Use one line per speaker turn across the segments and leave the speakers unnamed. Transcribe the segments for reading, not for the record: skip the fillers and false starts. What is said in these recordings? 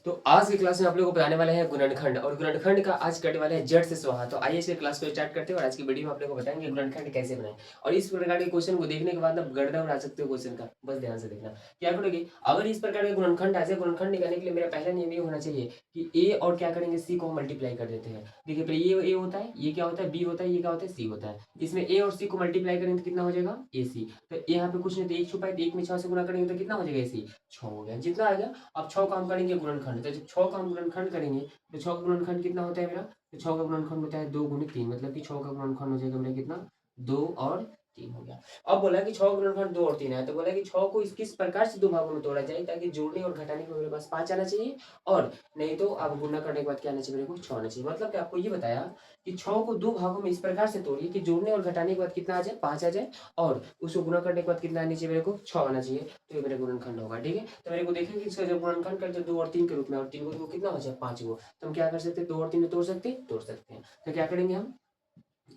तो आज की क्लास में आप लोगों को बताने वाले हैं गुणनखंड और गुणनखंड का आज करने वाले हैं जड़ से स्वाहा। तो आइए इस क्लास को स्टार्ट करते हैं और आज की वीडियो में आप लोगों को बताएंगे गुणनखंड कैसे बनाएं। और इस प्रकार के क्वेश्चन को देखने के बाद आप गणना बना सकते हो क्वेश्चन का, बस ध्यान से देखना। क्या करोगे, अगर इस प्रकार के गुणनखंड आ जाए, गुणनखंड निकालने के लिए मेरा पहला नियम ये होना चाहिए कि ए और क्या करेंगे, सी को मल्टीप्लाई कर देते हैं। देखिए पहले ये होता है, ये क्या होता है, बी होता है, ये क्या होता है, सी होता है। इसमें ए और सी को मल्टीप्लाई करेंगे तो कितना हो जाएगा, ए सी। तो यहाँ पे कुछ नहीं, तो एक छुपा है, तो एक में 6 से गुणा करेंगे तो कितना हो जाएगा, ए सी 6 हो गया। जितना आ गया, अब 6 काम करेंगे गुणनखंड। तो जब 6 काम गुणनखंड करेंगे तो 6 का गुणनखंड कितना होता है मेरा, तो 6 का गुणनखंड होता है 2 गुणित 3, मतलब कि 6 का गुणनखंड हो जाएगा मेरा कितना, 2 और 3 हो गया। अब बोला कि 6 का गुणनखंड 2 और 3 है, तो बोला कि 6 को किस प्रकार से दो भागों में तोड़ा जाए ताकि जोड़ने और घटाने को मेरे पास 5 आना चाहिए, और नहीं तो अब गुणा करने के बाद क्या आना चाहिए मेरे को, 6 आना चाहिए। मतलब कि आपको ये बताया कि 6 को दो भागों में इस प्रकार से तोड़िए कि जोड़ने और घटाने के बाद कितना आ जाए, 5 आ जाए, और उसको गुणा करने के बाद कितना आना चाहिए मेरे को, 6 आना चाहिए। तो ये मेरा गुणनखंड होगा। ठीक है, तो मेरे को देखेंगे इसका जब गुणनखंड करते 2 और 3 के रूप में, और 3 को तो कितना हो जाए 5 को, तो हम क्या कर सकते हैं, 2 और 3 में तोड़ सकते हैं, तोड़ सकते हैं। तो क्या करेंगे हम,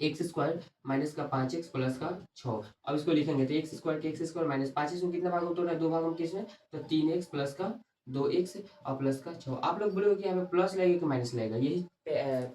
एक्स स्क्वायर माइनस का 5x प्लस का 6। अब इसको लिखेंगे तो एक्स स्क्वायर के एक्स स्क्वायर माइनस 5x को कितना भाग में तोड़ना है, दो भागों में किसमें, तो 3x प्लस का 2x और प्लस का 6। आप लोग बोलोगे कि यहाँ पे प्लस लगेगा कि माइनस लगेगा, यही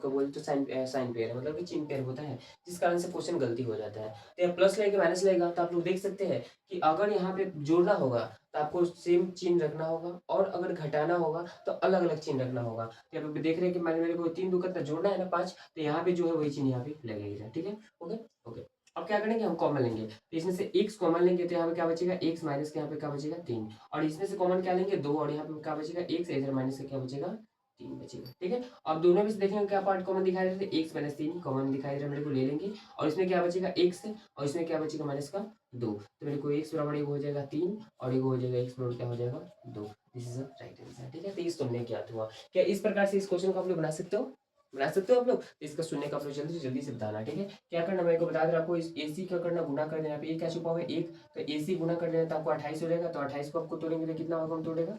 को बोलते तो साइन पेयर है, मतलब कि चिन्ह पेयर होता है, जिस कारण से क्वेश्चन गलती हो जाता है। तो यहाँ प्लस लगेगा माइनस लगेगा, तो आप लोग देख सकते हैं कि अगर यहाँ पे जोड़ना होगा तो आपको सेम चिन्ह रखना होगा, और अगर घटाना होगा तो अलग अलग चिन्ह रखना होगा। तो यहाँ पे देख रहे हैं कि मेरे को 3 दूका जोड़ना है ना 5, तो यहाँ पे जो है वही चिन्ह यहाँ पे लगेगा। ठीक है, ओके ओके। अब क्या करेंगे, हम कॉमन लेंगे, तो इसमें से x कॉमन लेंगे तो यहाँ पे क्या बचेगा, x माइनस के यहाँ पे क्या बचेगा 3, और इसमें से कॉमन क्या लेंगे 2, और यहाँ पे क्या बचेगा x, इधर माइनस से क्या बचेगा 3 बचेगा। ठीक है, अब दोनों में से देखेंगे क्या पार्ट कॉमन दिखाई दे रहा है, x माइनस 3 कॉमन दिखाई दे रहा है, मेरे को ले लेंगे, और इसमें क्या बचेगा x, और इसमें क्या बचेगा माइनस का 2। तो मेरे को x बराबर एक हो जाएगा 3, और एक हो जाएगा x बराबर क्या हो जाएगा 2। This is the right answer. ठीक है, तो इस तुमने क्या हुआ, क्या इस प्रकार से इस क्वेश्चन को आप लोग बना सकते हो, बना सकते हो आप लोग। तो इसका सुनने का आप लोग जल्दी से जल्दी से बताना। ठीक है, क्या करना मेरे को बता दे, आपको इस AC का करना गुना कर देना, ये क्या छुपा हुआ है 1, तो AC गुना कर देना तो आपको 28 हो जाएगा। तो 28 को आपको तोड़ेंगे तो कितना होगा, हम तोड़ेगा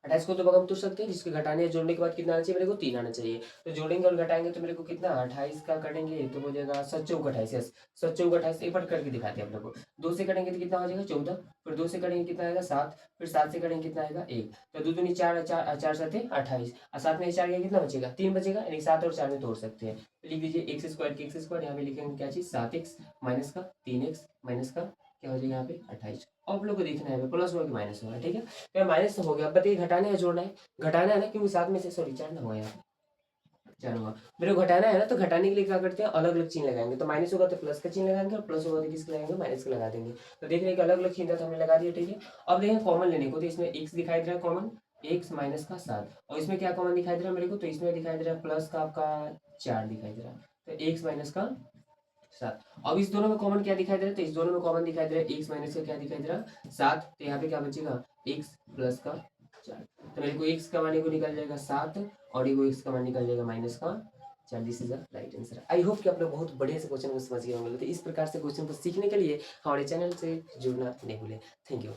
28 को तो हम तोड़ सकते हैं, जिसके घटाने या जोड़ने के बाद कितना आना चाहिए मेरे को, 3 आना चाहिए। तो जोड़ेंगे और घटाएंगे तो मेरे को कितना, 28 का करेंगे तो हो जाएगा 7 चौक 28, यस 7 चौक 28। एक बार करके दिखाते हैं आप लोग को। 2 से करेंगे तो कितना हो जाएगा 14, फिर 2 से करेंगे कितना आएगा 7, फिर 7 से करेंगे कितना आएगा 1, तो 2 दूनी 4, 4 7 28, और 7 में 4 कितना बचेगा 3 बचेगा, यानी 7 और 4 में तोड़ सकते हैं। तो लिख दीजिए एक्स स्क्वायर के एक्स स्क्वायर, यहाँ पे लिखेंगे क्या चीज 7x माइनस का 3x माइनस का क्या हो जाएगा यहाँ पे 28। और आप लोग को देखना है प्लस होगा कि माइनस होगा। ठीक है, तो माइनस हो गया, अब बताइए घटाना है जोड़ना है, घटाना है ना, क्योंकि साथ में से सॉरी चढ़ना हुआ यार, चढ़ना हुआ मेरे को घटाना है ना, तो घटाने के लिए क्या करते हैं, अलग अलग चिन्ह लगाएंगे। तो माइनस होगा तो प्लस का चिन्ह लगाएंगे, और प्लस होगा तो किसका लगाएंगे, माइनस का लगा देंगे। तो देख रहे हैं कि अलग अलग चिन्ह था तो हमने लगा दिया। ठीक है, अब देखें कॉमन लेने को, तो इसमें x दिखाई दे रहा है कॉमन, x माइनस का 7, और इसमें क्या कॉमन दिखाई दे रहा है मेरे को, तो इसमें दिखाई दे रहा है प्लस का आपका 4 दिखाई दे रहा है, तो x माइनस का 7। अब इस दोनों में कॉमन क्या दिखाई दे रहा है, तो इस दोनों में कॉमन दिखाई दे रहा है x माइनस का क्या दिखाई दे रहा है 7, तो यहाँ पे क्या बचेगा x प्लस का 4। तो मेरे को x का मान को निकल जाएगा 7, और ये x का मान निकल जाएगा माइनस का 4। This is the right answer. I hope कि आप लोग बहुत बढ़िया से क्वेश्चन को समझ गए होंगे। तो इस प्रकार से क्वेश्चन को सीखने के लिए हमारे चैनल से जुड़ना नहीं भूलें। Thank you.